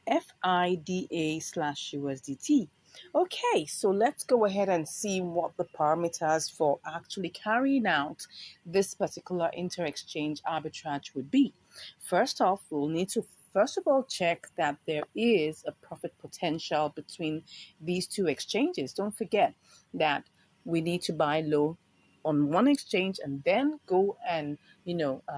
FIDA/USDT. Okay, so let's go ahead and see what the parameters for actually carrying out this particular inter-exchange arbitrage would be. First off, we'll need to first of all check that there is a profit potential between these two exchanges. Don't forget that we need to buy low on one exchange and then go and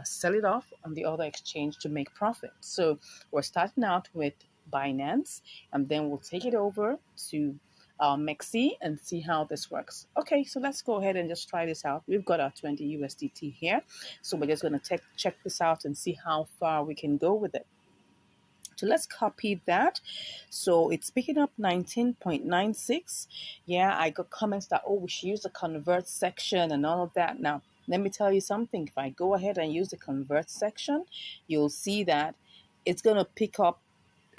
sell it off on the other exchange to make profit. So we're starting out with Binance, and then we'll take it over to MEXC and see how this works. Okay, so let's go ahead and just try this out. We've got our 20 USDT here, so we're just going to check this out and see how far we can go with it. So let's copy that. So it's picking up 19.96. Yeah, I got comments that, oh, we should use the convert section and all of that. Now, let me tell you something. If I go ahead and use the convert section, you'll see that it's going to pick up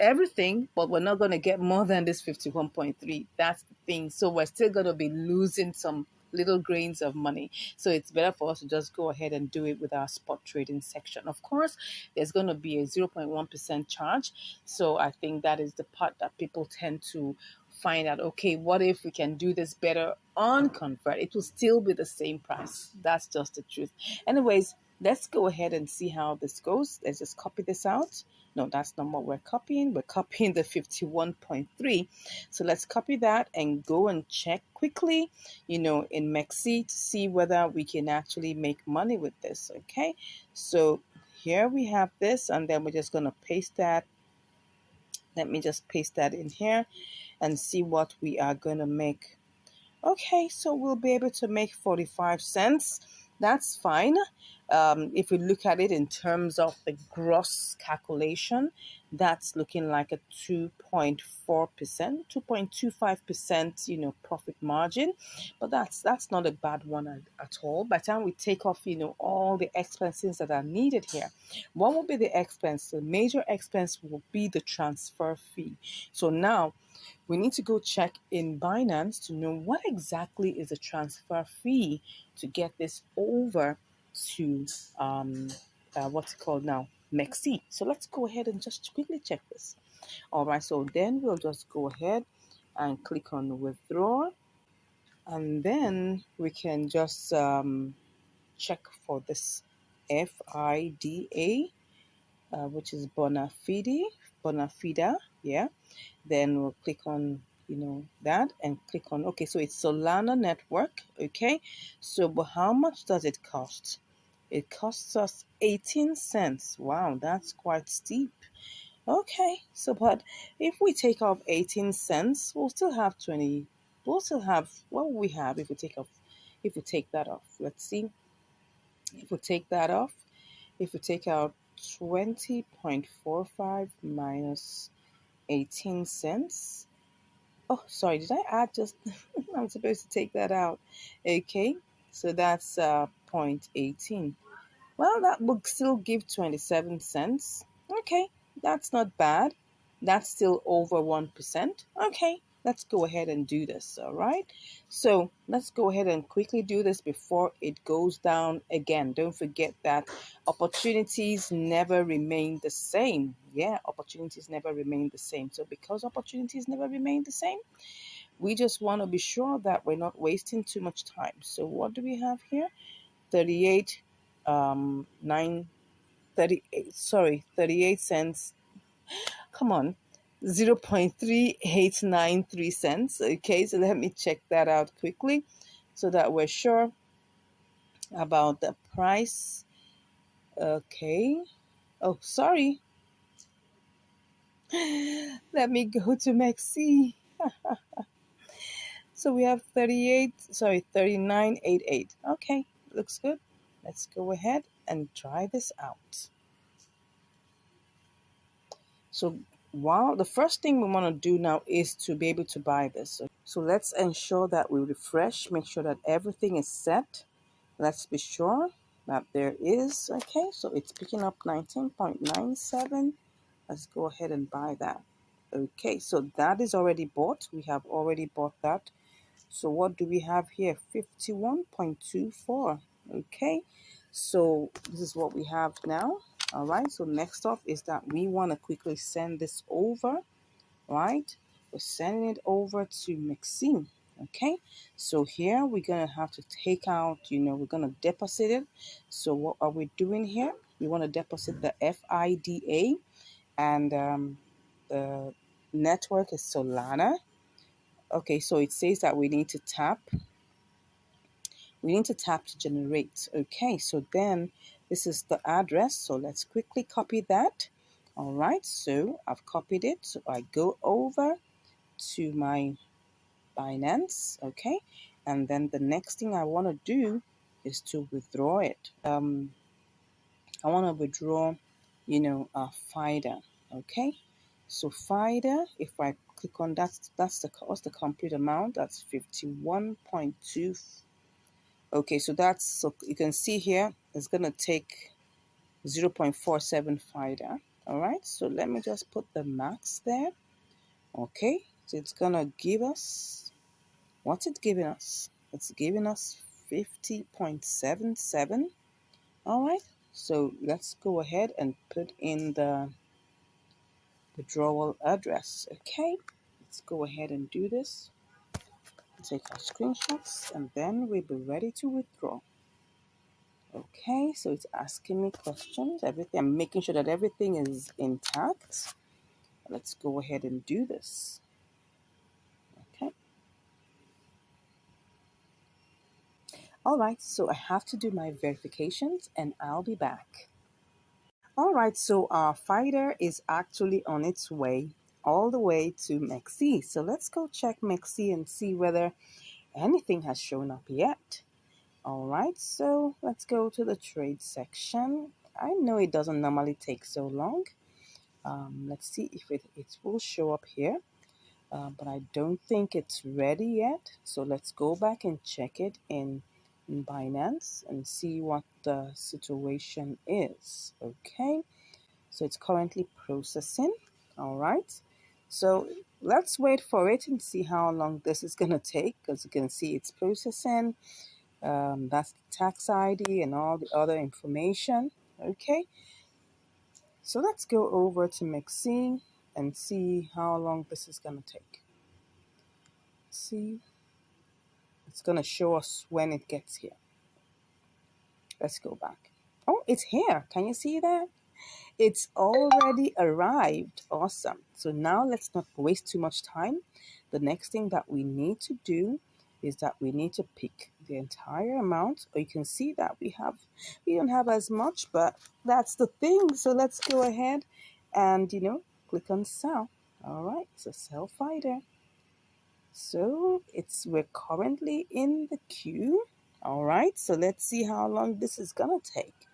everything, but we're not going to get more than this 51.3. That's the thing. So we're still going to be losing some little grains of money. So it's better for us to just go ahead and do it with our spot trading section. Of course, there's going to be a 0.1% charge. So I think that is the part that people tend to find out, okay, what if we can do this better on convert? It will still be the same price. That's just the truth. Anyways, let's go ahead and see how this goes. Let's just copy this out. No, that's not what we're copying. We're copying the 51.3. So let's copy that and go and check quickly, in MEXC to see whether we can actually make money with this. Okay, so here we have this, and then we're just going to paste that. Let me just paste that in here and see what we are going to make. Okay, so we'll be able to make 45 cents. That's fine. If we look at it in terms of the gross calculation, that's looking like a 2.4%, 2.25%, profit margin. But that's not a bad one at all. By the time we take off, all the expenses that are needed here, what will be the expense? The major expense will be the transfer fee. So now we need to go check in Binance to know what exactly is the transfer fee to get this over to what's it called now, MEXC. So let's go ahead and just quickly check this. All right, so then we'll just go ahead and click on withdraw, and then we can just check for this FIDA, which is Bonafide, yeah. Then we'll click on that and click on, okay, so it's Solana network. Okay, so but how much does it cost? It costs us 18 cents. Wow, that's quite steep. Okay, so but if we take off 18 cents, we'll still have 20. We'll still have, what will we have if we take that off? Let's see. If we take that off, if we take out 20.45 minus 18 cents. Oh, sorry, did I add just, I'm supposed to take that out. Okay, so that's 0.18. Well, that would still give 27 cents. Okay, that's not bad. That's still over 1%. Okay, let's go ahead and do this, all right? So let's go ahead and quickly do this before it goes down again. Don't forget that opportunities never remain the same. Yeah, opportunities never remain the same. So because opportunities never remain the same, we just want to be sure that we're not wasting too much time. So what do we have here? 38 38 cents. Come on, 0.3893 cents. Okay, so let me check that out quickly so that we're sure about the price. Okay, oh, sorry. Let me go to MEXC. So we have 39.88. Okay, looks good. Let's go ahead and try this out. So wow, the first thing we want to do now is to be able to buy this. So let's ensure that we refresh, make sure that everything is set. Let's be sure that there is. Okay, so it's picking up 19.97. Let's go ahead and buy that. Okay, so that is already bought. We have already bought that. So what do we have here? 51.24. Okay, so this is what we have now. All right, so next off is that we want to quickly send this over, right? We're sending it over to Maxine. Okay, so here we're gonna have to take out, we're gonna deposit it. So what are we doing here? We want to deposit the FIDA, and the network is Solana. Okay, so it says that we need to tap to generate. Okay, so then this is the address. So let's quickly copy that. All right, so I've copied it. So I go over to my Binance. Okay, and then the next thing I want to do is to withdraw it. I want to withdraw, FIDA. Okay, so FIDA, if I click on that, what's the complete amount? That's 51.2. Okay, so you can see here, it's going to take 0.47 FIDA. All right, so let me just put the max there. Okay, so it's going to give us, what's it giving us? It's giving us 50.77. All right, so let's go ahead and put in the withdrawal address. Okay, let's go ahead and do this. Take our screenshots, and then we'll be ready to withdraw. Okay, so it's asking me questions, everything. I'm making sure that everything is intact. Let's go ahead and do this. Okay. All right, so I have to do my verifications and I'll be back. All right, so our fighter is actually on its way all the way to Mexi. So let's go check Mexi and see whether anything has shown up yet. All right, so let's go to the trade section. I know it doesn't normally take so long. Let's see if it will show up here, but I don't think it's ready yet. So let's go back and check it in Binance and see what the situation is. Okay, so it's currently processing. All right, so let's wait for it and see how long this is going to take. As you can see, it's processing. That's the tax ID and all the other information. Okay, so let's go over to Maxine and see how long this is going to take. See, it's going to show us when it gets here. Let's go back. Oh, it's here. Can you see that? It's already arrived. Awesome. So now let's not waste too much time. The next thing that we need to do is that we need to pick the entire amount. Or you can see that we don't have as much, but that's the thing. So let's go ahead and, click on sell. All right, so sell fighter. So we're currently in the queue. All right, so let's see how long this is gonna take.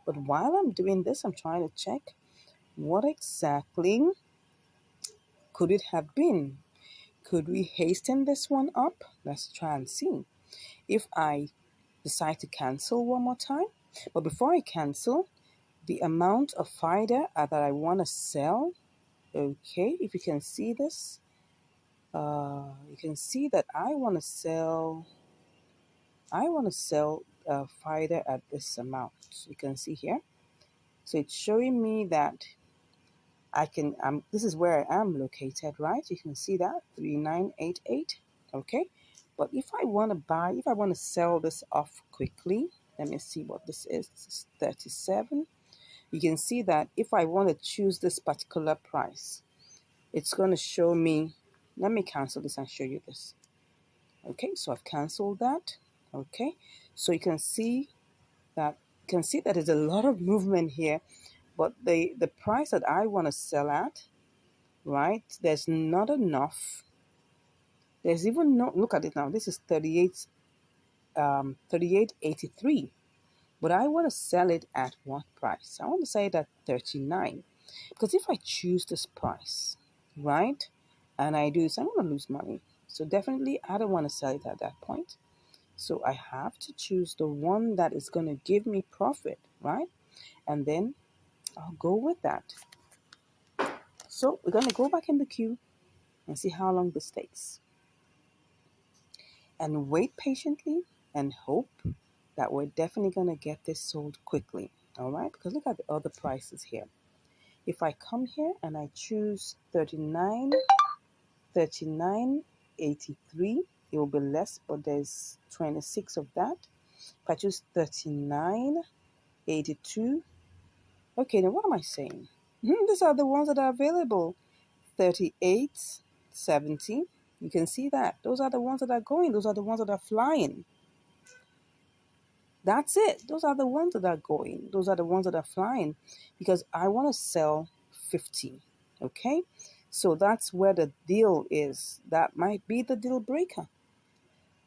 But while I'm doing this, I'm trying to check what exactly could it have been. Could we hasten this one up? Let's try and see. If I decide to cancel one more time, but before I cancel, the amount of FIDA that I want to sell, okay, if you can see this, you can see that I want to sell FIDA at this amount. You can see here. So it's showing me that this is where I am located, right? You can see that 3988. Okay. But if I want to sell this off quickly, let me see what this is. This is 37. You can see that if I want to choose this particular price, it's going to show me. Let me cancel this and show you this. Okay, so I've canceled that. Okay, so you can see there's a lot of movement here, but the price that I want to sell at, right? There's not enough. There's even no, look at it now. This is 38.83. But I want to sell it at what price? I want to sell it at 39. Because if I choose this price, right? And I do this, I'm going to lose money. So definitely I don't want to sell it at that point. So I have to choose the one that is going to give me profit, right? And then I'll go with that. So we're going to go back in the queue and see how long this takes. And wait patiently and hope that we're definitely going to get this sold quickly. All right, because look at the other prices here. If I come here and I choose 39.83, it will be less, but there's 26 of that. If I choose 39.82, okay, now what am I saying? These are the ones that are available. 38.70. You can see that. Those are the ones that are going. Those are the ones that are flying. That's it. Those are the ones that are going. Those are the ones that are flying because I want to sell 50. Okay? So that's where the deal is. That might be the deal breaker.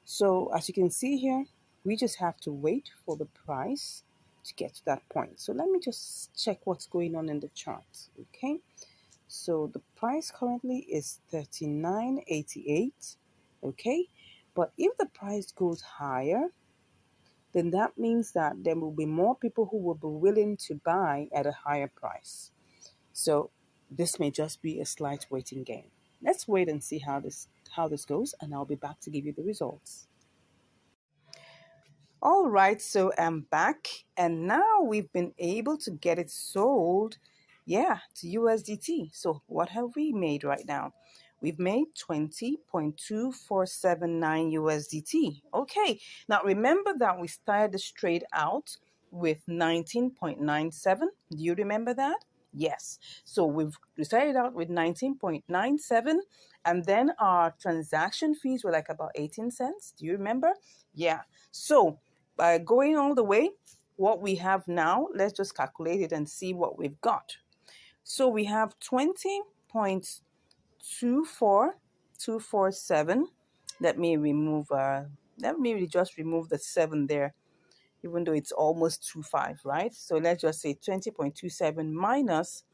So as you can see here, we just have to wait for the price to get to that point. So let me just check what's going on in the chart. Okay? So the price currently is 39.88. Okay? But if the price goes higher, then that means that there will be more people who will be willing to buy at a higher price. So this may just be a slight waiting game. Let's wait and see how this goes, and I'll be back to give you the results. All right, so I'm back, and now we've been able to get it sold, to USDT. So what have we made right now? We've made 20.2479 USDT. Okay, now remember that we started this trade out with 19.97. Do you remember that? Yes. So we started out with 19.97, and then our transaction fees were like about 18 cents. Do you remember? Yeah. So by going all the way, what we have now, let's just calculate it and see what we've got. So we have 20.24247. Let me just remove the 7 there, even though it's almost 25, right? So let's just say 20.27 minus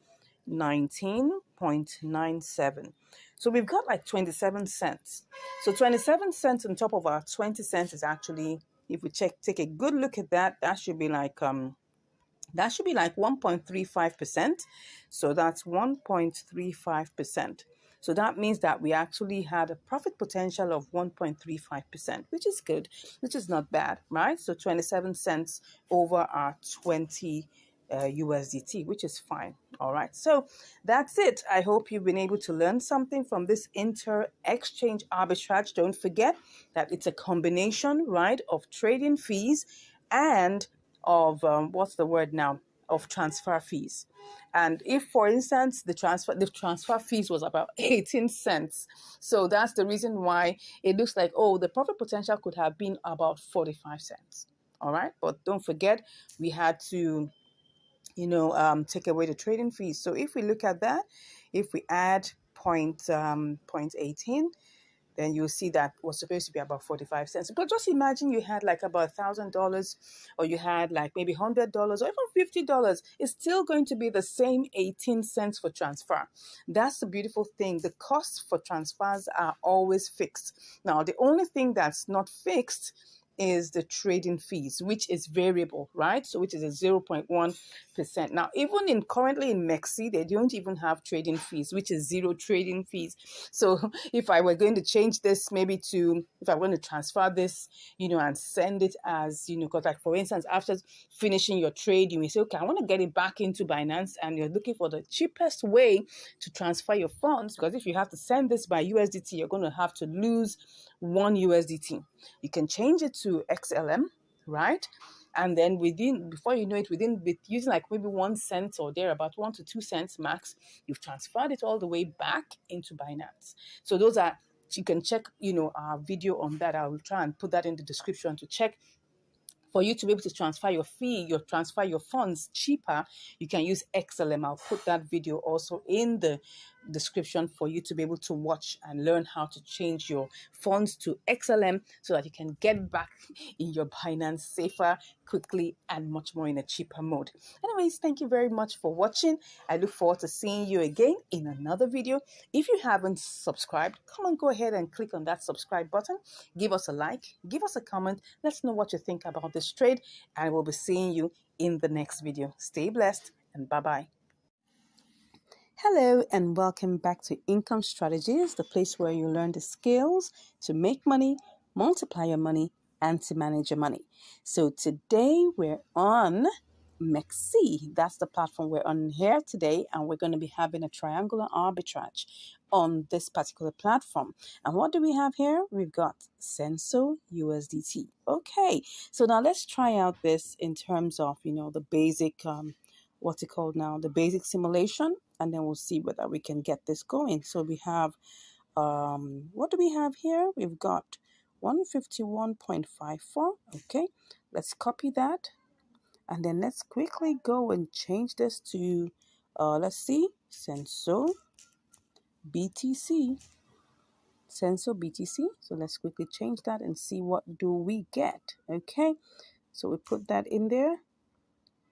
19.97. So we've got like 27 cents. So 27 cents on top of our 20 cents is actually, if we take a good look at that, that should be like 1.35%. So that's 1.35%. So that means that we actually had a profit potential of 1.35%, which is good, which is not bad, right? So 27 cents over our 20 USDT, which is fine. All right, so that's it. I hope you've been able to learn something from this inter-exchange arbitrage. Don't forget that it's a combination, right, of trading fees and of of transfer fees. And if, for instance, the transfer fees was about 18 cents, so that's the reason why it looks like, oh, the profit potential could have been about 45 cents. All right, but don't forget we had to take away the trading fees. So if we look at that, if we add point 18, then you'll see that was supposed to be about 45 cents. But just imagine you had like about $1,000, or you had like maybe $100 or even $50. It's still going to be the same 18 cents for transfer. That's the beautiful thing. The costs for transfers are always fixed. Now, the only thing that's not fixed is the trading fees, which is variable, right? So which is a 0.1%. Now, even currently in MEXC, they don't even have trading fees, which is zero trading fees. So if I were going to change this, if I want to transfer this, and send it as, because like for instance, after finishing your trade, you may say, okay, I want to get it back into Binance, and you're looking for the cheapest way to transfer your funds, because if you have to send this by USDT, you're going to have to lose 1 USDT. You can change it to XLM, right? And then before you know it, with using like maybe 1 cent or there, about 1 to 2 cents max, you've transferred it all the way back into Binance. So you can check, our video on that. I will try and put that in the description to check. For you to be able to transfer your funds cheaper, you can use XLM. I'll put that video also in the description for you to be able to watch and learn how to change your funds to XLM so that you can get back in your Binance safer, quickly, and much more in a cheaper mode. Anyways, thank you very much for watching. I look forward to seeing you again in another video. If you haven't subscribed, come on, go ahead and click on that subscribe button. Give us a like, give us a comment. Let's know what you think about this trade, and we'll be seeing you in the next video. Stay blessed, and bye-bye. Hello and welcome back to Income Strategies, the place where you learn the skills to make money, multiply your money, and to manage your money. So today we're on MEXC. That's the platform we're on here today, and we're going to be having a triangular arbitrage on this particular platform. And what do we have here? We've got Senso USDT. Okay, so now let's try out this in terms of, the basic, what's it called now? The basic simulation, and then we'll see whether we can get this going. So we have, what do we have here? We've got 151.54. Okay, let's copy that. And then let's quickly go and change this to, let's see, Senso BTC. Senso BTC. So let's quickly change that and see what do we get. Okay, so we put that in there.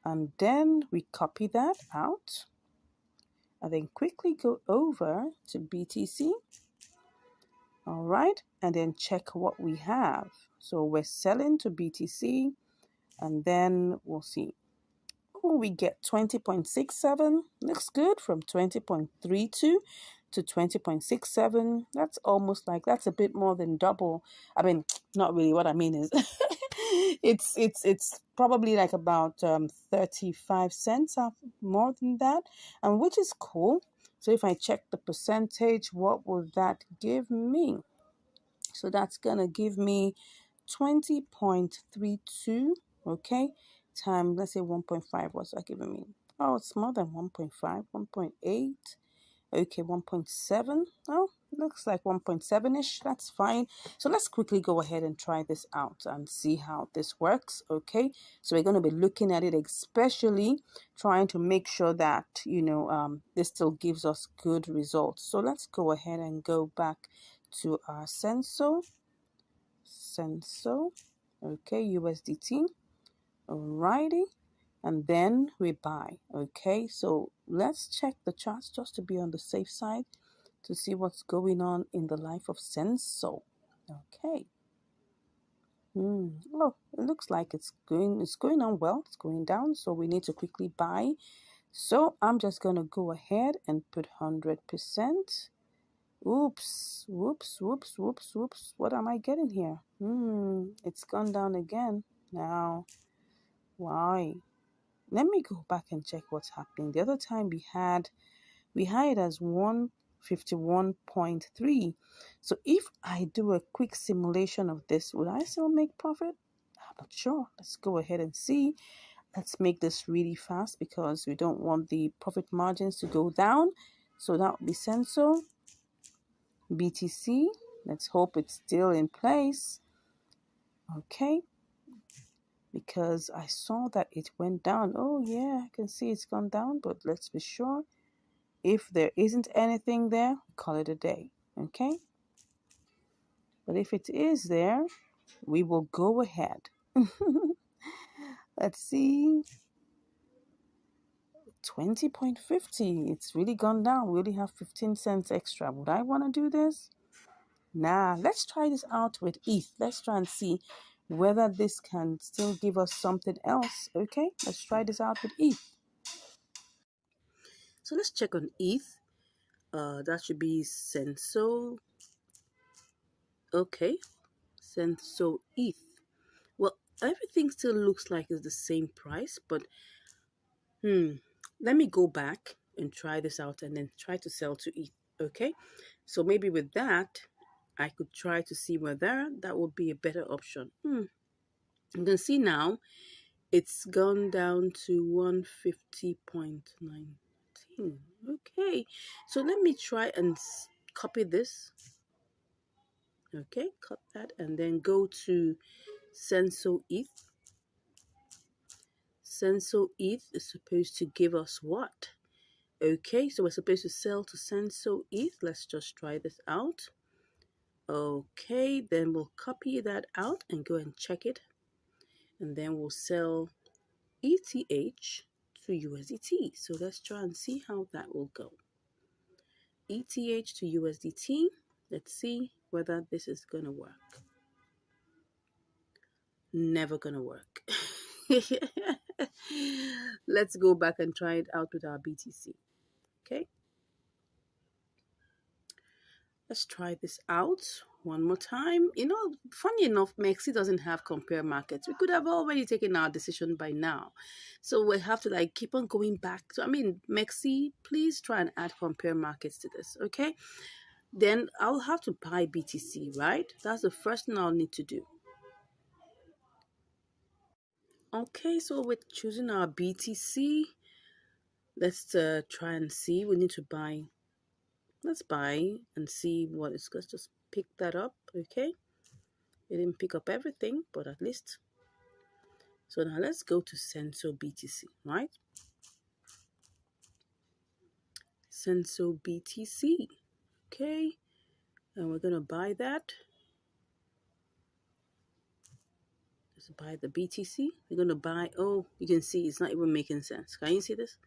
And then we copy that out. And then quickly go over to BTC. All right, and then check what we have. So we're selling to BTC. And then we'll see. Oh, we get 20.67. Looks good, from 20.32 to 20.67. That's almost like, that's a bit more than double. I mean, not really. What I mean is it's probably like about 35 cents more than that, and which is cool. So if I check the percentage, what will that give me? So that's gonna give me 20.32, okay, time, let's say 1.5, what's that giving me? Oh, it's more than 1.5, 1.8, okay, 1.7. Oh, looks like 1.7-ish. That's fine. So let's quickly go ahead and try this out and see how this works. Okay, so we're going to be looking at it, especially trying to make sure that this still gives us good results. So let's go ahead and go back to our Senso, okay, USDT. Alrighty, and then we buy. Okay, so let's check the charts just to be on the safe side to see what's going on in the life of Senso. Okay. Oh, it looks like it's going on well. It's going down, so we need to quickly buy. So I'm just gonna go ahead and put 100%. Oops, whoops, whoops, whoops, whoops. What am I getting here? It's gone down again. Now, why? Let me go back and check what's happening. The other time we had it as 151.3. So if I do a quick simulation of this, would I still make profit? I'm not sure. Let's go ahead and see. Let's make this really fast because we don't want the profit margins to go down. So that would be Senso BTC. Let's hope it's still in place. Okay, because I saw that it went down. Oh yeah, I can see it's gone down, but let's be sure. If there isn't anything there, call it a day. Okay, but if it is there, we will go ahead. Let's see. 20.50. It's really gone down. We only have 15 cents extra. Would I want to do this? Nah, let's try this out with ETH. Let's try and see whether this can still give us something else. Okay, let's try this out with ETH. So let's check on ETH. That should be Senso. Okay, Senso ETH. Well, everything still looks like it's the same price, but let me go back and try this out and then try to sell to ETH. Okay, so maybe with that, I could try to see whether that would be a better option. You can see now it's gone down to 150.19. Okay, so let me try and copy this. Okay, cut that and then go to Senso ETH. Senso ETH is supposed to give us what? Okay, so we're supposed to sell to Senso ETH. Let's just try this out. Okay, then we'll copy that out and go and check it. And then we'll sell ETH to USDT. So let's try and see how that will go. ETH to USDT. Let's see whether this is going to work. Never going to work. Let's go back and try it out with our BTC. Okay. Let's try this out one more time. Funny enough, Mexi doesn't have compare markets. We could have already taken our decision by now. So we have to like keep on going back. So Mexi, please try and add compare markets to this, okay? Then I'll have to buy BTC, right? That's the first thing I'll need to do. Okay, so we're choosing our BTC. Let's try and see. We need to buy. Let's buy and see what it's. Let's just pick that up, okay? It didn't pick up everything, but at least. So now let's go to Senso BTC, right? Senso BTC, okay? And we're gonna buy that. Let's buy the BTC. We're gonna buy. Oh, you can see it's not even making sense. Can you see this?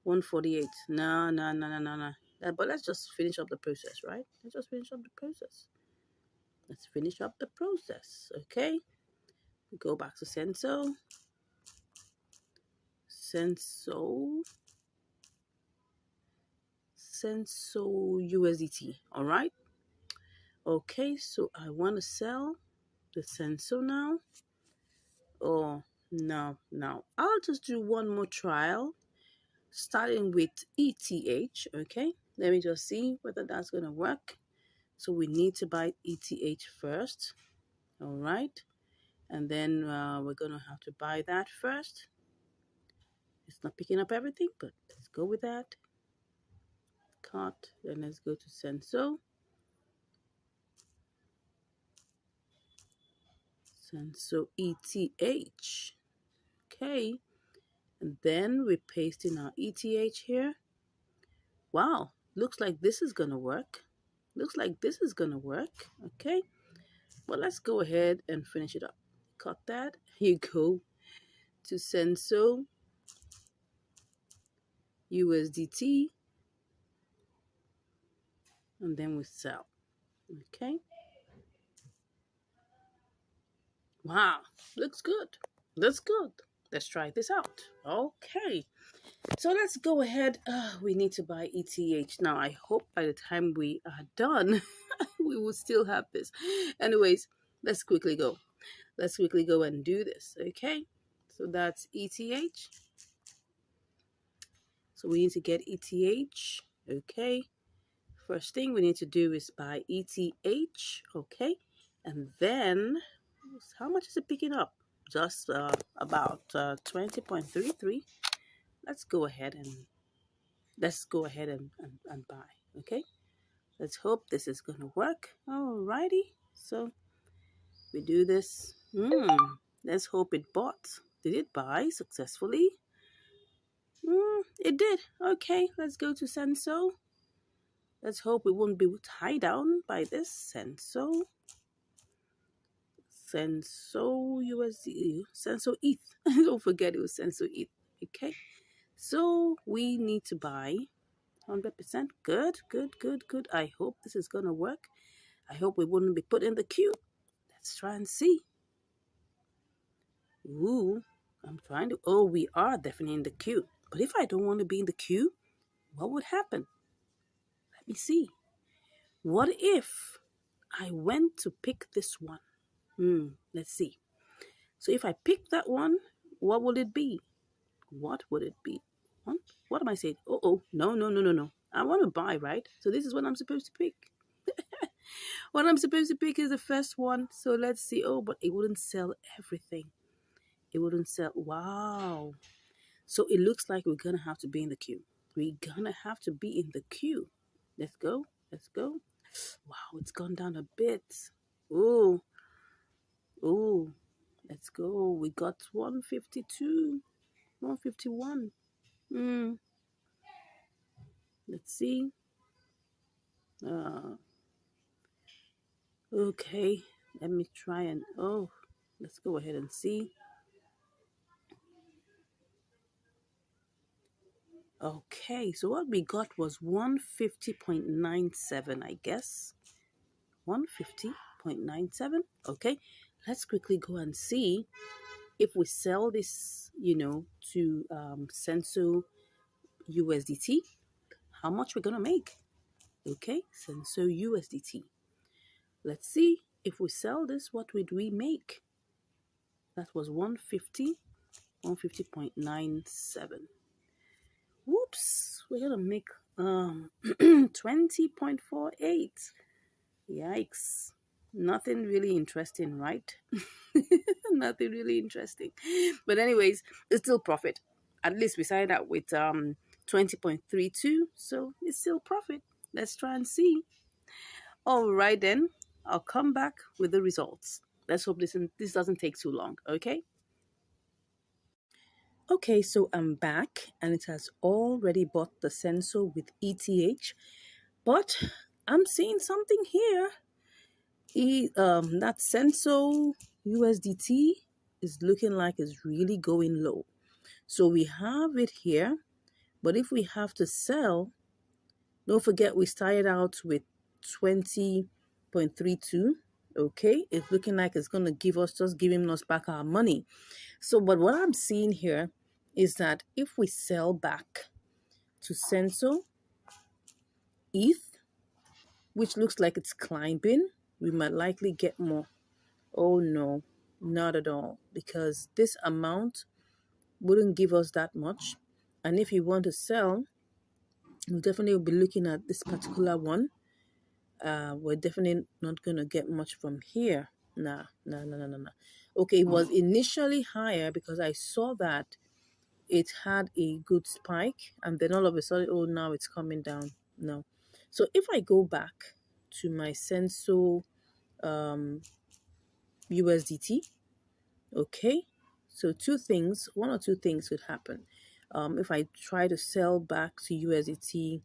148. No, no, no, no, no, no. But let's just finish up the process, right? Let's just finish up the process. Let's finish up the process, okay? We go back to Senso. Senso USDT, all right? Okay, so I want to sell the Senso now. Oh, no. I'll just do one more trial, starting with ETH, okay? Let me just see whether that's going to work. So we need to buy ETH first, all right? And then we're going to have to buy that first. It's not picking up everything, but let's go with that. Cart, then let's go to Senso. Senso ETH. Okay. And then we paste in our ETH here. Wow. Looks like this is going to work. Okay. Well, let's go ahead and finish it up. Cut that. Here you go to Senso USDT. And then we sell. Okay. Wow. Looks good. Let's try this out. Okay. So let's go ahead. We need to buy ETH. Now, I hope by the time we are done, we will still have this. Anyways, let's quickly go. Let's quickly go and do this, okay? So that's ETH. So we need to get ETH, okay? First thing we need to do is buy ETH, okay? And then, how much is it picking up? Just about 20.33. Let's go ahead and buy, okay? Let's hope this is gonna work. Alrighty, so we do this. Let's hope it bought. Did it buy successfully? It did. Okay, let's go to Senso. Let's hope we won't be tied down by this. Senso USD, Senso ETH. Don't forget it was Senso ETH. Okay, so we need to buy 100%. Good. I hope this is gonna work. I hope we wouldn't be put in the queue. Let's try and see. Ooh, I'm trying to. Oh, we are definitely in the queue. But if I don't want to be in the queue, what would happen? Let me see. What if I went to pick this one? Let's see. So if I pick that one, what will it be? What would it be? What am I saying? Oh, no. I want to buy, right? So this is what I'm supposed to pick. What I'm supposed to pick is the first one. So let's see. Oh, but it wouldn't sell everything. It wouldn't sell. Wow. So it looks like we're going to have to be in the queue. We're going to have to be in the queue. Let's go. Wow, it's gone down a bit. Oh. Let's go. We got 152, 151. Let's see. Okay. Let me try and, let's go ahead and see. Okay, so what we got was 150.97, I guess. 150.97. Okay, let's quickly go and see if we sell this, to Senso USDT, how much we're gonna make. Okay, Senso USDT. Let's see if we sell this, what would we make? That was 150, 150.97. Whoops, we're gonna make 20.48. Yikes. Nothing really interesting, right? Nothing really interesting. But anyways, it's still profit. At least we started out with 20.32, so it's still profit. Let's try and see. All right then, I'll come back with the results. Let's hope this doesn't take too long, okay? Okay, so I'm back and it has already bought the sensor with ETH, but I'm seeing something here. That Senso USDT is looking like it's really going low. So we have it here, but if we have to sell, don't forget we started out with 20.32. Okay, it's looking like it's gonna giving us back our money. So, but what I'm seeing here is that if we sell back to Senso ETH, which looks like it's climbing, we might likely get more. Oh no, not at all, because this amount wouldn't give us that much. And if you want to sell, we'll definitely be looking at this particular one. We're definitely not going to get much from here. Nah, nah, nah, nah, nah, nah. Okay, it was initially higher because I saw that it had a good spike, and then all of a sudden, oh, now it's coming down. No. So if I go back to my Senso USDT, okay, so one or two things could happen. If I try to sell back to USDT,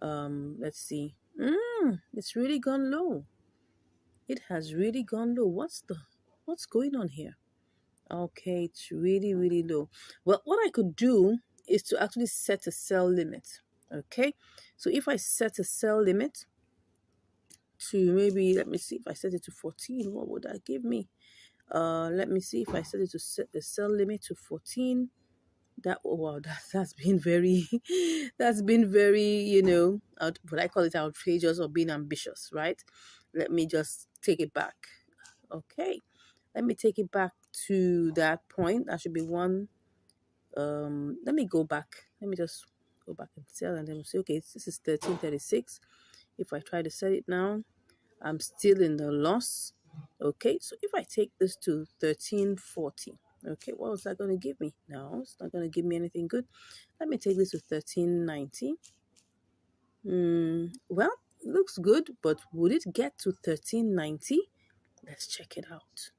let's see. It's really gone low. It has really gone low. What's going on here? Okay, it's really, really low. Well, what I could do is to actually set a sell limit. Okay, so if I set a sell limit to maybe, let me see, if I set it to 14, what would that give me? Let me see if I set it to set the sell limit to 14. That, oh wow, that's been very that's been very, what I call it, outrageous or being ambitious, right? Let me just take it back. Okay, let me take it back to that point. That should be one. Let me go back. Let me just go back and sell, and then we'll see. Okay, this is 1336. If I try to sell it now, I'm still in the loss. Okay, so if I take this to 1340, okay, what was that going to give me? No, it's not going to give me anything good. Let me take this to 1390. Well, looks good, but would it get to 1390? Let's check it out.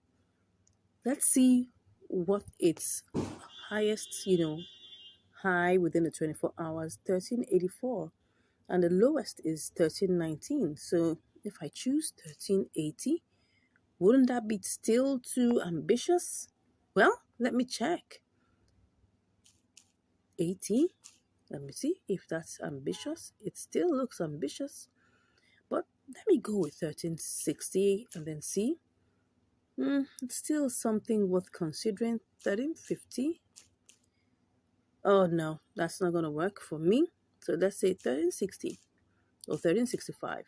Let's see what its highest, high within the 24 hours, 1384. And the lowest is 1319. So if I choose 1380, wouldn't that be still too ambitious? Well, let me check. 80. Let me see if that's ambitious. It still looks ambitious. But let me go with 1360 and then see. It's still something worth considering. 1350. Oh no, that's not going to work for me. So let's say 1360 or 1365.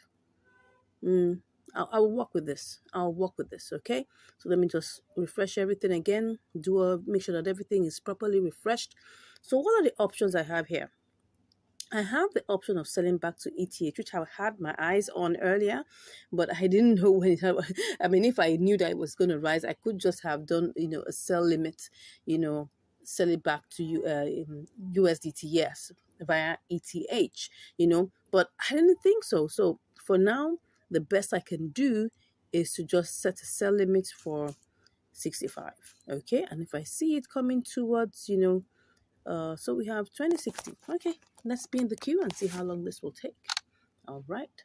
I'll work with this. I'll work with this, okay? So let me just refresh everything again. Make sure that everything is properly refreshed. So what are the options I have here? I have the option of selling back to ETH, which I had my eyes on earlier, but I didn't know when I mean, if I knew that it was going to rise, I could just have done, a sell limit, sell it back to you in USDT, yes, via ETH, but I didn't think so. So for now, the best I can do is to just set a sell limit for 65, okay? And if I see it coming towards, so we have 2060. Okay, let's be in the queue and see how long this will take. All right.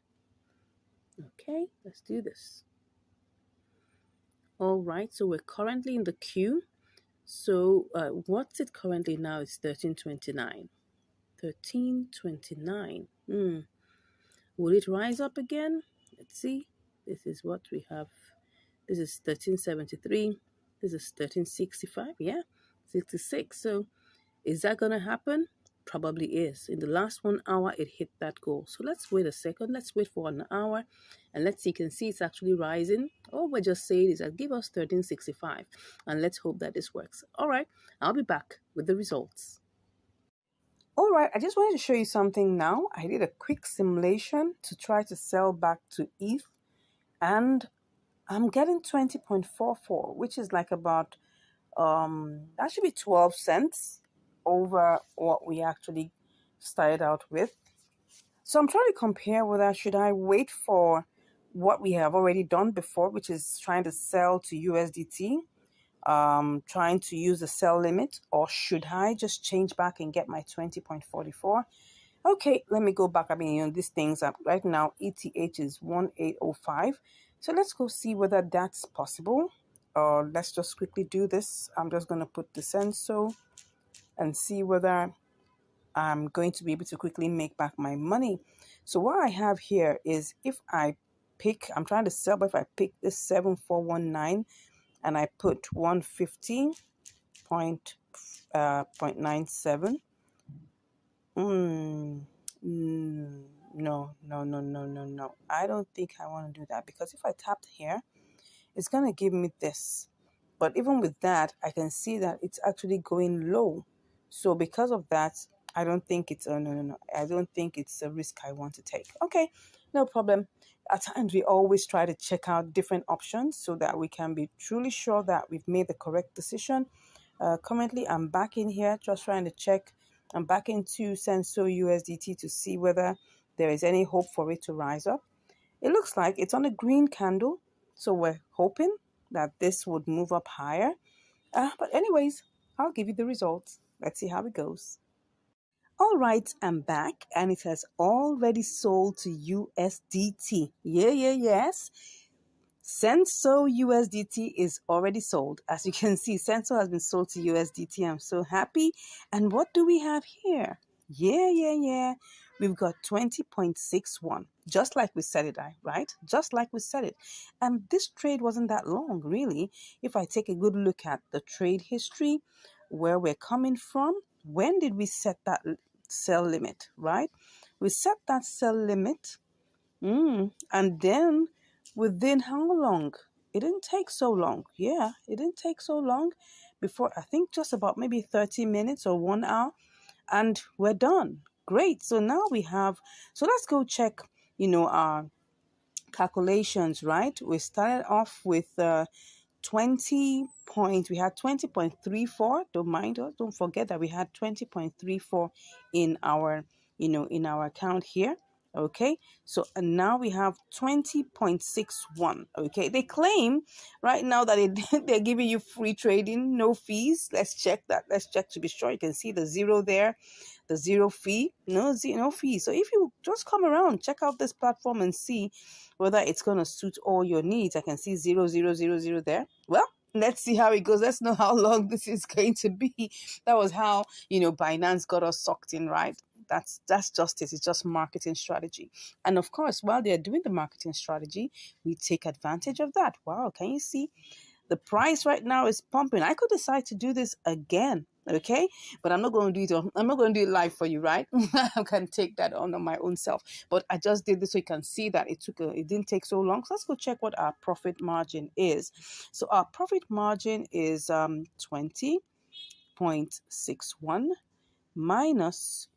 Okay, let's do this. All right, so we're currently in the queue. So what's it currently now? It's 1329. 1329. Will it rise up again? Let's see. This is what we have. This is 1373. This is 1365. Yeah, 66. So is that going to happen? probably is. In the last 1 hour, it hit that goal. So let's wait a second. Let's wait for an hour and let's see. You can see it's actually rising. All we're just saying is that give us 1365 and let's hope that this works. All right, I'll be back with the results. All right, I just wanted to show you something now. I did a quick simulation to try to sell back to ETH, and I'm getting 20.44, which is like about that should be 12 cents over what we actually started out with. So I'm trying to compare whether should I wait for what we have already done before, which is trying to sell to USDT, trying to use the sell limit, or should I just change back and get my 20.44? Okay, let me go back. I mean, these things are right now, ETH is 1805. So let's go see whether that's possible. Let's just quickly do this. I'm just going to put the Senso and see whether I'm going to be able to quickly make back my money. So what I have here is if I pick, I'm trying to sell, but if I pick this 7419 and I put 150.97, no. I don't think I want to do that, because if I tapped here, it's going to give me this. But even with that, I can see that it's actually going low. So because of that, I don't think it's, no. I don't think it's a risk I want to take. Okay, no problem. At times, we always try to check out different options so that we can be truly sure that we've made the correct decision. Currently, I'm back in here just trying to check. I'm back into Senso USDT to see whether there is any hope for it to rise up. It looks like it's on a green candle, so we're hoping that this would move up higher. But anyways, I'll give you the results. Let's see how it goes. All right, I'm back, and it has already sold to USDT. Yes. Senso USDT is already sold. As you can see, Senso has been sold to USDT. I'm so happy. And what do we have here? Yeah. We've got 20.61, just like we said it, right? Just like we said it. And this trade wasn't that long, really. If I take a good look at the trade history, where we're coming from, when did we set that sell limit, right? We set that sell limit, and then within how long? It didn't take so long. Yeah, it didn't take so long before, I think just about maybe 30 minutes or 1 hour, and we're done. Great. So now we have, so let's go check, our calculations, right? We started off with we had 20.34. Don't mind us. Don't forget that we had 20.34 in our, in our account here. Okay, so and now we have 20.61. Okay, they claim right now that they're giving you free trading, no fees. Let's check that. Let's check to be sure. You can see the zero there, the zero fee, no fee. So if you just come around, check out this platform and see whether it's going to suit all your needs. I can see 0.000 there. Well, let's see how it goes. Let's know how long this is going to be. That was how, Binance got us sucked in, right? That's justice. It's just marketing strategy. And of course, while they're doing the marketing strategy, we take advantage of that. Wow, can you see? The price right now is pumping. I could decide to do this again, okay? But I'm not going to do it. I'm not going to do it live for you, right? I can take that on my own self. But I just did this so you can see that it didn't take so long. So let's go check what our profit margin is. So our profit margin is 20.61 minus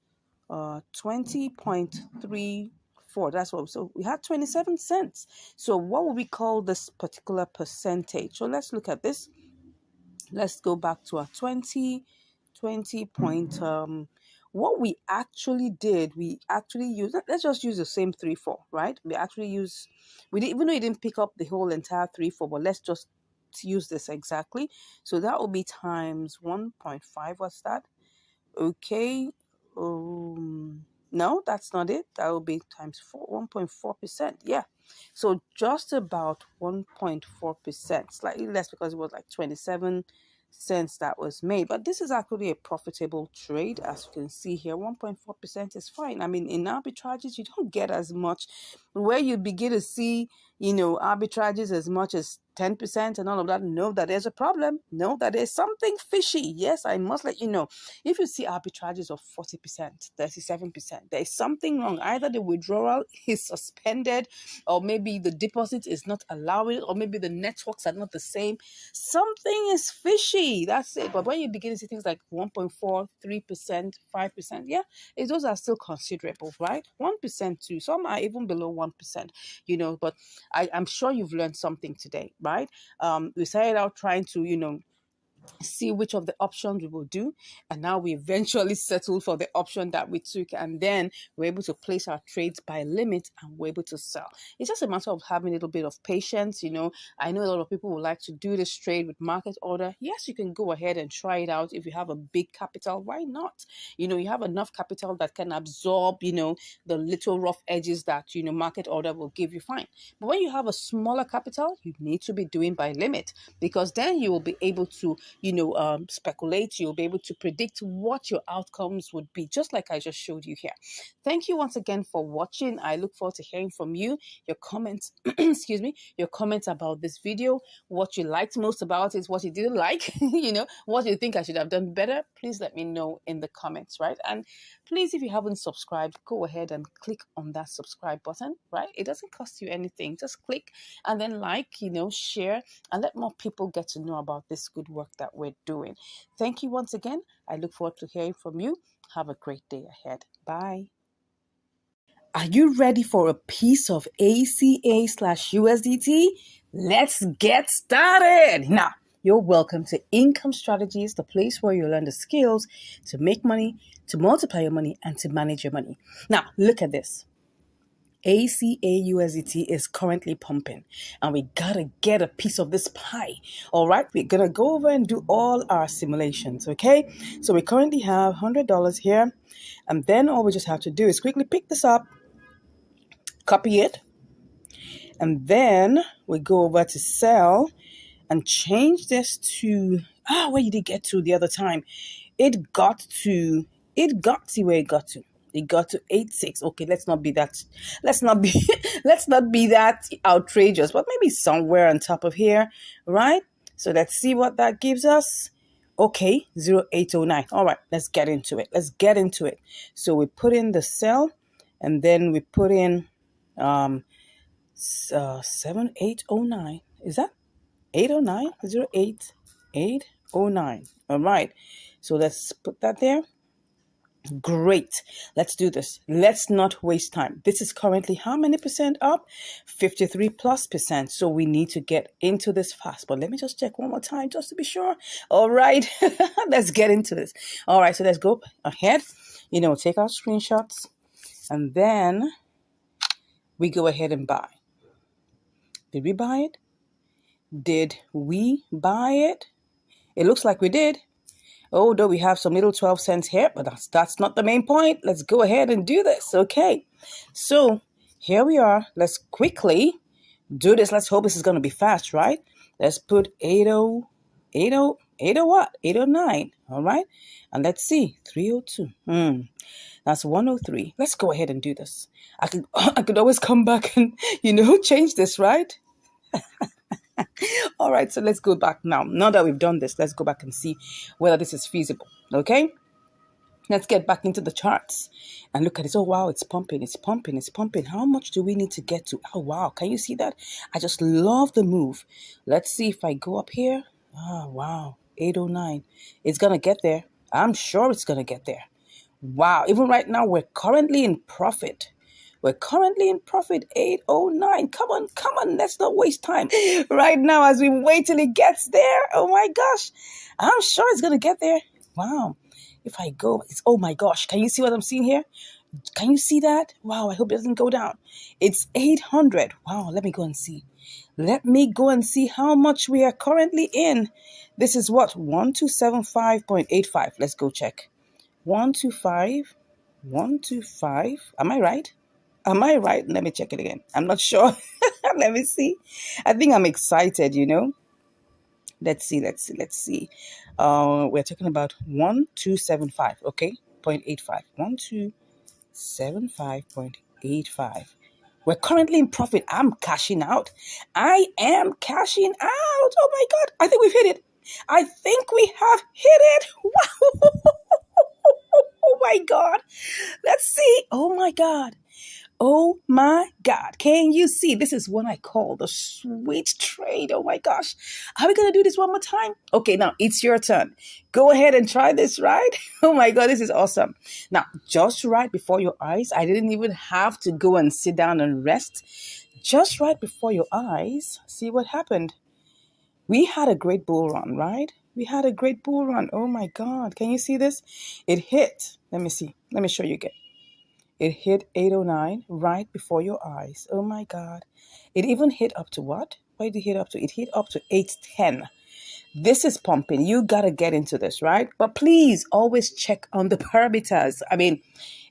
20.34. That's what. So we had 27 cents. So what would we call this particular percentage? So let's look at this. Let's go back to our 20 point. What we actually did, we actually used. Let's just use the same 3-4, right? We didn't, even though you didn't pick up the whole entire 3-4, but let's just use this exactly. So that will be times 1.5. What's that? Okay. No, that's not it. That will be times 1.4%. Yeah. So just about 1.4%, slightly less because it was like 27 cents that was made. But this is actually a profitable trade. As you can see here, 1.4% is fine. I mean, in arbitrages, you don't get as much. Where you begin to see, arbitrages as much as 10% and all of that, know that there's a problem. Know that there's something fishy. Yes, I must let you know. If you see arbitrages of 40%, 37%, there is something wrong. Either the withdrawal is suspended, or maybe the deposit is not allowing, or maybe the networks are not the same. Something is fishy. That's it. But when you begin to see things like 1.4, 3%, 5%, yeah, those are still considerable, right? 1% too. Some are even below 1%, but I'm sure you've learned something today, right? We started out trying to, see which of the options we will do, and now we eventually settled for the option that we took, and then we're able to place our trades by limit and we're able to sell. It's just a matter of having a little bit of patience. I know a lot of people would like to do this trade with market order. Yes, you can go ahead and try it out. If you have a big capital, why not? You have enough capital that can absorb the little rough edges that market order will give you, fine. But when you have a smaller capital, you need to be doing by limit, because then you will be able to speculate. You'll be able to predict what your outcomes would be, just like I just showed you here. Thank you once again for watching. I look forward to hearing from you, your comments, excuse me, your comments about this video, what you liked most about it, what you didn't like, what you think I should have done better. Please let me know in the comments, right? And please, if you haven't subscribed, go ahead and click on that subscribe button, right? It doesn't cost you anything. Just click and then share, and let more people get to know about this good work that we're doing. Thank you once again. I look forward to hearing from you. Have a great day ahead. Bye. Are you ready for a piece of ACA/USDT? Let's get started. Now, you're welcome to Income Strategies, the place where you learn the skills to make money, to multiply your money, and to manage your money. Now, look at this. ACA/USDT is currently pumping, and we gotta get a piece of this pie. All right, we're gonna go over and do all our simulations. Okay, so we currently have $100 here, and then all we just have to do is quickly pick this up, copy it, and then we go over to sell and change this to where did it get to the other time? It got to where it got to. It got to 86. Okay, let's not be that outrageous, but maybe somewhere on top of here, right? So let's see what that gives us. Okay, 0809. All right, let's get into it. So we put in the cell, and then we put in 7809. Is that 809? 08809. All right, so let's put that there. Great. Let's do this. Let's not waste time. This is currently how many percent up? 53+%. So we need to get into this fast. But let me just check one more time just to be sure. All right. Let's get into this. All right. So let's go ahead. Take our screenshots, and then we go ahead and buy. Did we buy it? It looks like we did. Although we have some little 12 cents here, but that's not the main point. Let's go ahead and do this. Okay, so here we are. Let's quickly do this. Let's hope this is going to be fast, right? Let's put 80 what? 809. All right, and let's see, 302. That's 103. Let's go ahead and do this. I could always come back and change this, right? All right, so let's go back now. Now that we've done this, let's go back and see whether this is feasible. Okay, let's get back into the charts and look at this. Oh, wow, it's pumping. How much do we need to get to? Oh, wow, can you see that? I just love the move. Let's see if I go up here. Oh, wow, 809. It's going to get there. I'm sure it's going to get there. Wow, even right now, we're currently in profit. 809. Come on. Let's not waste time right now as we wait till it gets there. Oh my gosh. I'm sure it's going to get there. Wow. If I go, oh my gosh. Can you see what I'm seeing here? Can you see that? Wow. I hope it doesn't go down. It's 800. Wow. Let me go and see how much we are currently in. This is what? 1275.85. Let's go check. 125. Am I right? Let me check it again. I'm not sure. Let me see. I think I'm excited, Let's see. We're talking about 1275, okay? 0.85. 1275.85. We're currently in profit. I'm cashing out. I am cashing out. Oh my God. I think we've hit it. I think we have hit it. Wow. Oh my God. Let's see. Oh my God. Oh my God. Can you see? This is what I call the sweet trade. Oh my gosh. Are we going to do this one more time? Okay, now it's your turn. Go ahead and try this, right? Oh my God, this is awesome. Now, just right before your eyes, I didn't even have to go and sit down and rest. Just right before your eyes, see what happened. We had a great bull run, right? We had a great bull run. Oh my God. Can you see this? It hit. Let me see. Let me show you again. It hit 809 right before your eyes. Oh my God. It even hit up to what? What did it hit up to? It hit up to 810. This is pumping. You got to get into this, right? But please always check on the parameters. I mean,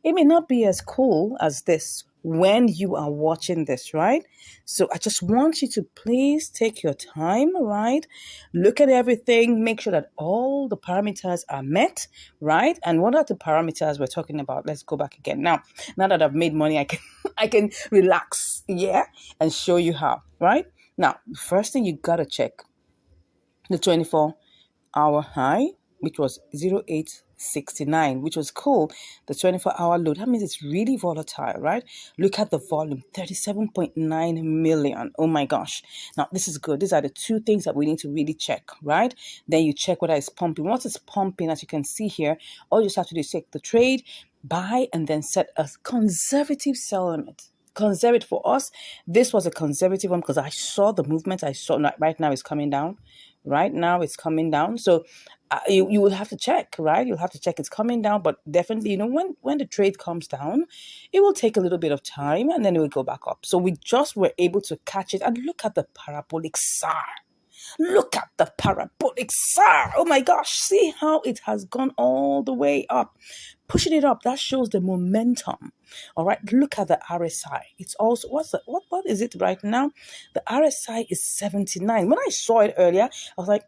it may not be as cool as this when you are watching this, right? So I just want you to please take your time, right? Look at everything, make sure that all the parameters are met, right? And what are the parameters we're talking about? Let's go back again. Now that I've made money, I can I can relax, yeah, and show you how, right? Now, first thing you gotta check the 24-hour high, which was 0869, which was cool. The 24-hour low, that means it's really volatile, right? Look at the volume, 37.9 million. Oh my gosh. Now, this is good. These are the two things that we need to really check, right? Then you check whether it's pumping. Once it's pumping, as you can see here, all you just have to do is check the trade, buy, and then set a conservative sell limit. Conservative for us, this was a conservative one because I saw the movement. I saw right now it's coming down. Right now it's coming down. So you will have to check, right? You'll have to check it's coming down, but definitely, when the trade comes down, it will take a little bit of time and then it will go back up. So we just were able to catch it. And look at the parabolic SAR. Look at the parabolic SAR. Oh my gosh. See how it has gone all the way up. Pushing it up, that shows the momentum. All right. Look at the RSI. It's also, what is it right now? The RSI is 79. When I saw it earlier, I was like,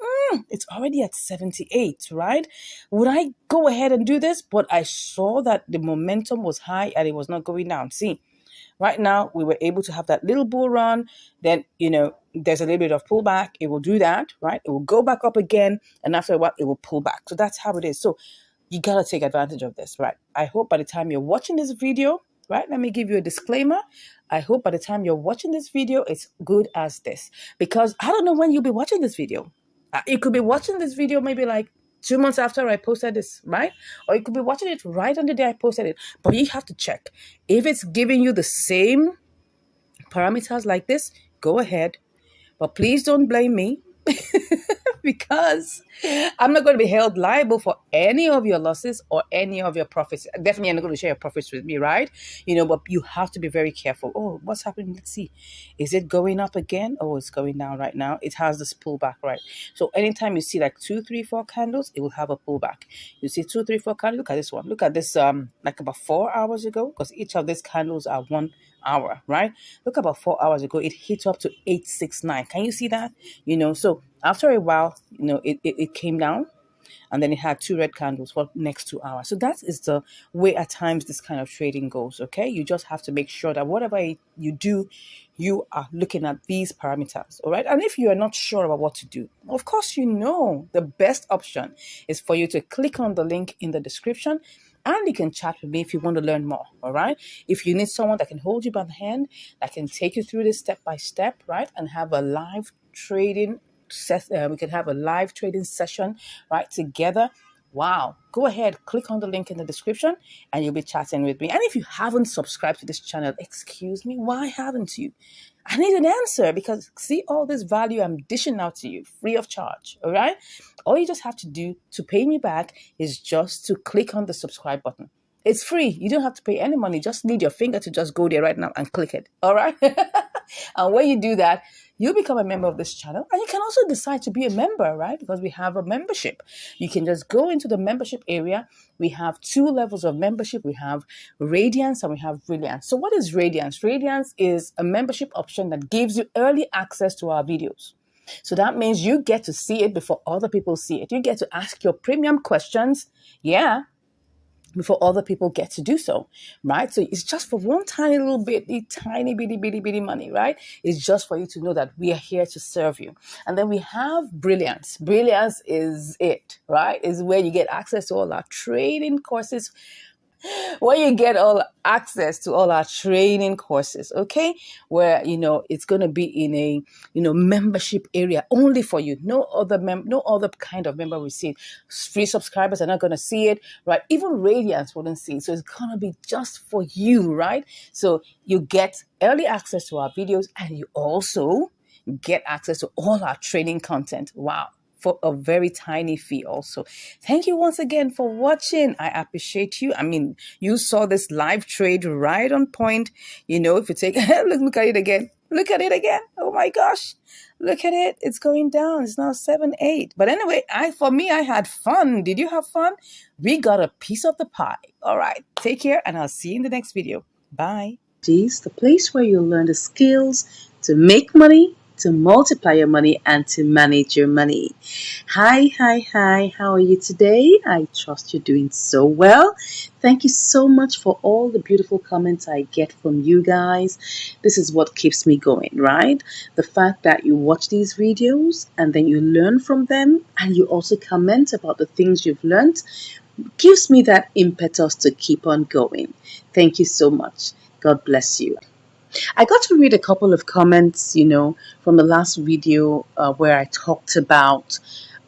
it's already at 78, right? Would I go ahead and do this? But I saw that the momentum was high and it was not going down. See, right now, we were able to have that little bull run. Then, there's a little bit of pullback. It will do that, right? It will go back up again. And after a while, it will pull back. So that's how it is. So you got to take advantage of this, right? I hope by the time you're watching this video, right? Let me give you a disclaimer. I hope by the time you're watching this video, it's good as this. Because I don't know when you'll be watching this video. You could be watching this video maybe like 2 months after I posted this, right? Or you could be watching it right on the day I posted it. But you have to check. If it's giving you the same parameters like this, go ahead. But please don't blame me because I'm not going to be held liable for any of your losses or any of your profits. Definitely, I'm not going to share your profits with me, right? But you have to be very careful. Oh, what's happening? Let's see. Is it going up again? Oh, it's going down right now. It has this pullback, right? So anytime you see like 2, 3, 4 candles, it will have a pullback. You see 2, 3, 4 candles. Look at this one. Look at this, like about 4 hours ago, because each of these candles are 1 hour, right? Look, about 4 hours ago, it hit up to 869. Can you see that? So after a while, it came down, and then it had 2 red candles for next 2 hours. So that is the way at times this kind of trading goes. Okay, you just have to make sure that whatever you do, you are looking at these parameters. All right, and if you are not sure about what to do, of course, the best option is for you to click on the link in the description. And you can chat with me if you want to learn more, all right? If you need someone that can hold you by the hand, that can take you through this step by step, right? And have a live trading we can have a live trading session, right, together. Wow. Go ahead, click on the link in the description and you'll be chatting with me. And if you haven't subscribed to this channel, excuse me, why haven't you? I need an answer because see all this value I'm dishing out to you free of charge, all right? All you just have to do to pay me back is just to click on the subscribe button. It's free. You don't have to pay any money. Just need your finger to just go there right now and click it, all right? And when you do that, you become a member of this channel, and you can also decide to be a member, right? Because we have a membership. You can just go into the membership area. We have 2 levels of membership. We have Radiance and we have Brilliance. So what is Radiance? Radiance is a membership option that gives you early access to our videos. So that means you get to see it before other people see it. You get to ask your premium questions. Yeah. before other people get to do so, right? So it's just for one tiny little bit, the tiny bitty money, right? It's just for you to know that we are here to serve you. And then we have Brilliance. Brilliance is it, right? Is where you get access to all our training courses, where you get all access to all our training courses, okay, where it's going to be in a membership area only for you. No other kind of member will see it. Free subscribers are not going to see it, right? Even Radiance wouldn't see it. So it's going to be just for you, right? So you get early access to our videos, and you also get access to all our training content. Wow, for a very tiny fee also. Thank you once again for watching. I appreciate you. I mean, you saw this live trade right on point. If you take look at it again. Look at it again. Oh my gosh. Look at it. It's going down. It's now 7-8. But anyway, for me, I had fun. Did you have fun? We got a piece of the pie. All right. Take care, and I'll see you in the next video. Bye. The place where you'll learn the skills to make money, to multiply your money, and to manage your money. Hi, how are you today? I trust you're doing so well. Thank you so much for all the beautiful comments I get from you guys. This is what keeps me going, right? The fact that you watch these videos and then you learn from them, and you also comment about the things you've learned, gives me that impetus to keep on going. Thank you so much. God bless you. I got to read a couple of comments, from the last video where I talked about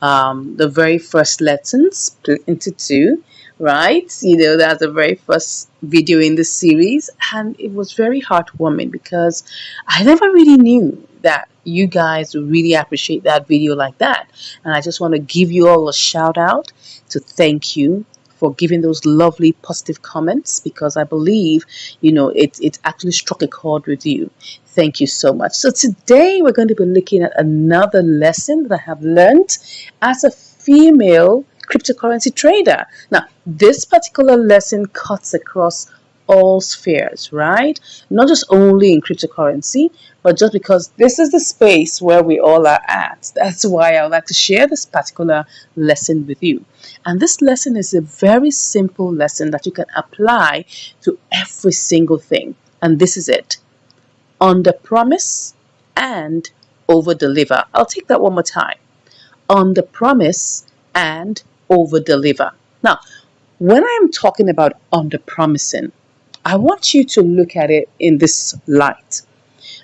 the very first lesson split into two, right? That's the very first video in the series, and it was very heartwarming because I never really knew that you guys would really appreciate that video like that. And I just want to give you all a shout out to thank you for giving those lovely positive comments, because I believe, it actually struck a chord with you. Thank you so much. So today we're going to be looking at another lesson that I have learned as a female cryptocurrency trader. Now, this particular lesson cuts across all spheres, right? Not just only in cryptocurrency, but just because this is the space where we all are at. That's why I would like to share this particular lesson with you. And this lesson is a very simple lesson that you can apply to every single thing. And this is it. Under promise and over deliver. I'll take that one more time. Under promise and over deliver. Now, when I'm talking about under promising, I want you to look at it in this light.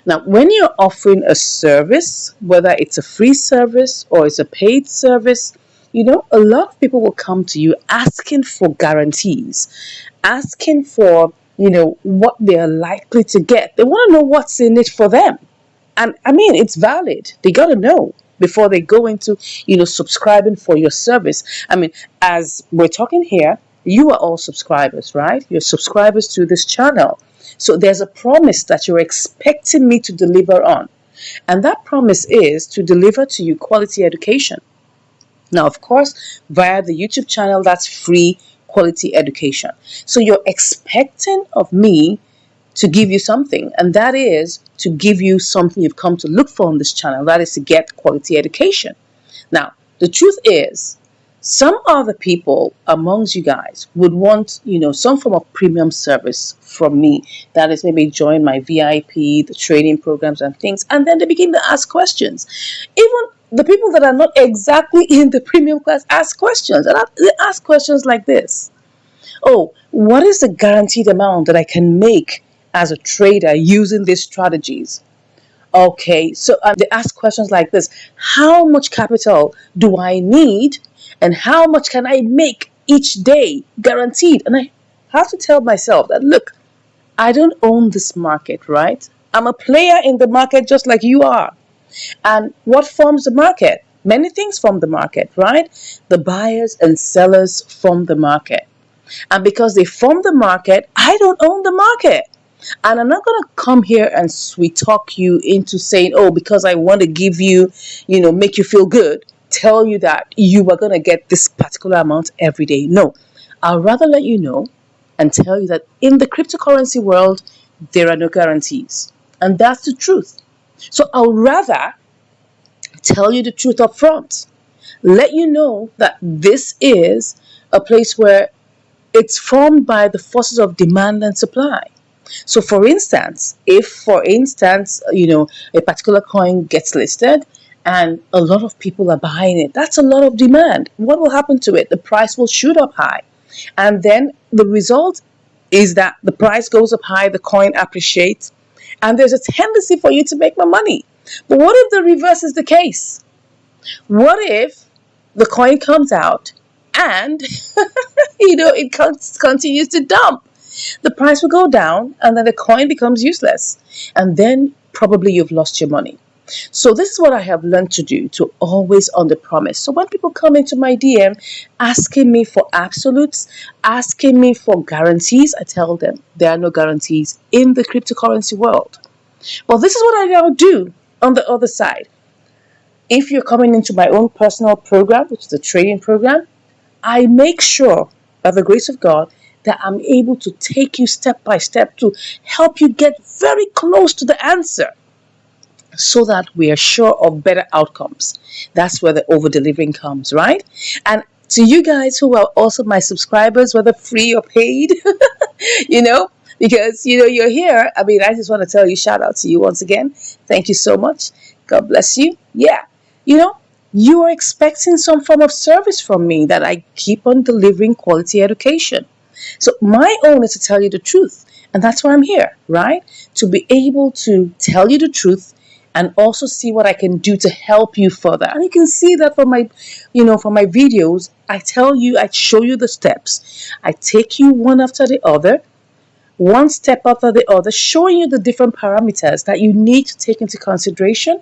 Now, when you're offering a service, whether it's a free service or it's a paid service, a lot of people will come to you asking for guarantees, asking for, what they're likely to get. They want to know what's in it for them. And I mean, it's valid. They got to know before they go into, subscribing for your service. I mean, as we're talking here, you are all subscribers, right? You're subscribers to this channel. So there's a promise that you're expecting me to deliver on. And that promise is to deliver to you quality education. Now, of course, via the YouTube channel, that's free quality education. So you're expecting of me to give you something, and that is to give you something you've come to look for on this channel. That is to get quality education. Now, the truth is, some other people amongst you guys would want, some form of premium service from me. That is maybe join my VIP, the training programs and things. And then they begin to ask questions. Even the people that are not exactly in the premium class ask questions. And they ask questions like this. Oh, what is the guaranteed amount that I can make as a trader using these strategies? Okay, so they ask questions like this. How much capital do I need? And how much can I make each day guaranteed? And I have to tell myself that, look, I don't own this market, right? I'm a player in the market just like you are. And what forms the market? Many things form the market, right? The buyers and sellers form the market. And because they form the market, I don't own the market. And I'm not going to come here and sweet talk you into saying, oh, because I want to give you, make you feel good, tell you that you are going to get this particular amount every day. No, I'll rather let you know and tell you that in the cryptocurrency world, there are no guarantees. And that's the truth. So I'll rather tell you the truth up front. Let you know that this is a place where It's formed by the forces of demand and supply. So, for instance, if, a particular coin gets listed and a lot of people are buying it, that's a lot of demand. What will happen to it? The price will shoot up high. And then the result is that the price goes up high, the coin appreciates, and there's a tendency for you to make more money. But what if the reverse is the case? What if the coin comes out and it continues to dump? The price will go down and then the coin becomes useless. And then probably you've lost your money. So this is what I have learned to do, to always underpromise. So when people come into my DM asking me for absolutes, asking me for guarantees, I tell them there are no guarantees in the cryptocurrency world. Well, this is what I now do on the other side. If you're coming into my own personal program, which is a trading program, I make sure, by the grace of God, that I'm able to take you step by step to help you get very close to the answer, so that we are sure of better outcomes. That's where the over-delivering comes, right? And to you guys who are also my subscribers, whether free or paid, because, you're here. I mean, I just want to tell you, shout out to you once again. Thank you so much. God bless you. Yeah. You are expecting some form of service from me, that I keep on delivering quality education. So my own is to tell you the truth. And that's why I'm here, right? To be able to tell you the truth and also see what I can do to help you further. And you can see that from my videos. I show you the steps. I take you one after the other, one step after the other, showing you the different parameters that you need to take into consideration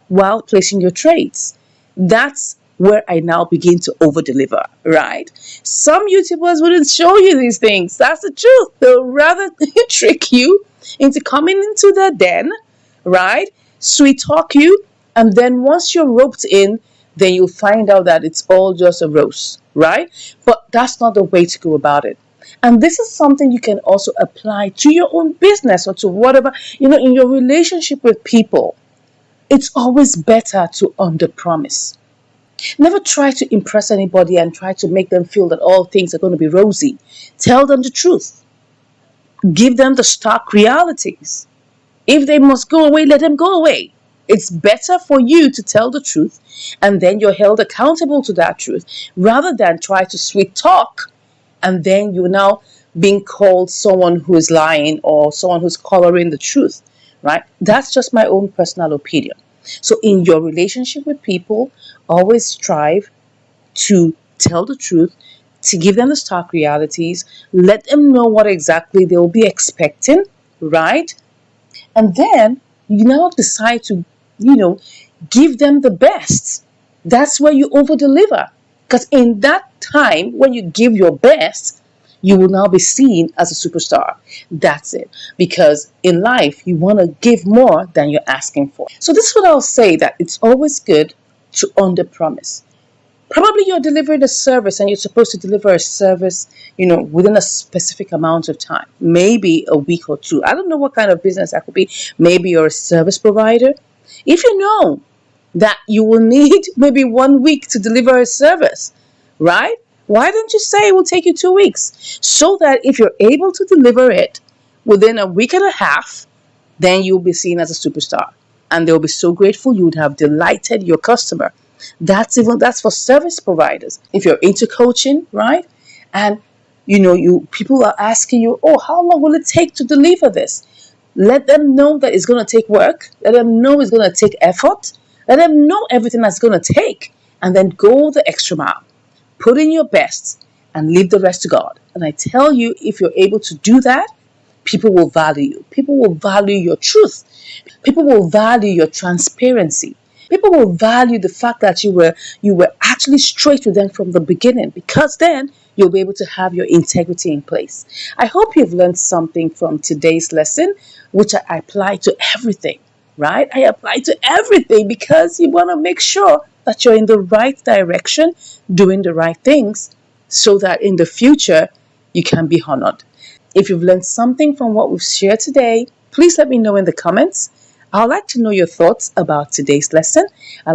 while placing your trades. That's where I now begin to over-deliver, right? Some YouTubers wouldn't show you these things. That's the truth. They'll rather trick you into coming into their den, right? Sweet talk you, and then once you're roped in, then you'll find out that it's all just a rose, right? But that's not the way to go about it. And this is something you can also apply to your own business or to whatever, in your relationship with people. It's always better to underpromise. Never try to impress anybody and try to make them feel that all things are going to be rosy. Tell them the truth. Give them the stark realities. If they must go away, let them go away. It's better for you to tell the truth, and then you're held accountable to that truth, rather than try to sweet talk, and then you're now being called someone who is lying or someone who's coloring the truth, right? That's just my own personal opinion. So in your relationship with people, always strive to tell the truth, to give them the stark realities, let them know what exactly they'll be expecting, right? And then you now decide to, give them the best. That's where you over-deliver. Because in that time, when you give your best, you will now be seen as a superstar. That's it. Because in life, you want to give more than you're asking for. So this is what I'll say, that it's always good to underpromise. Probably you're delivering a service and you're supposed to deliver a service, within a specific amount of time, maybe a week or two. I don't know what kind of business that could be. Maybe you're a service provider. If you know that you will need maybe 1 week to deliver a service, right? Why don't you say it will take you 2 weeks? So that if you're able to deliver it within a week and a half, then you'll be seen as a superstar. And they'll be so grateful. You would have delighted your customer. That's for service providers. If you're into coaching, right? And people are asking you, oh, how long will it take to deliver this? Let them know that it's going to take work. Let them know it's going to take effort. Let them know everything that's going to take. And then go the extra mile. Put in your best and leave the rest to God. And I tell you, if you're able to do that, people will value you. People will value your truth. People will value your transparency. People will value the fact that you were actually straight with them from the beginning, because then you'll be able to have your integrity in place. I hope you've learned something from today's lesson, which I apply to everything, right? I apply to everything because you want to make sure that you're in the right direction, doing the right things, so that in the future you can be honored. If you've learned something from what we've shared today, please let me know in the comments. I'd like to know your thoughts about today's lesson.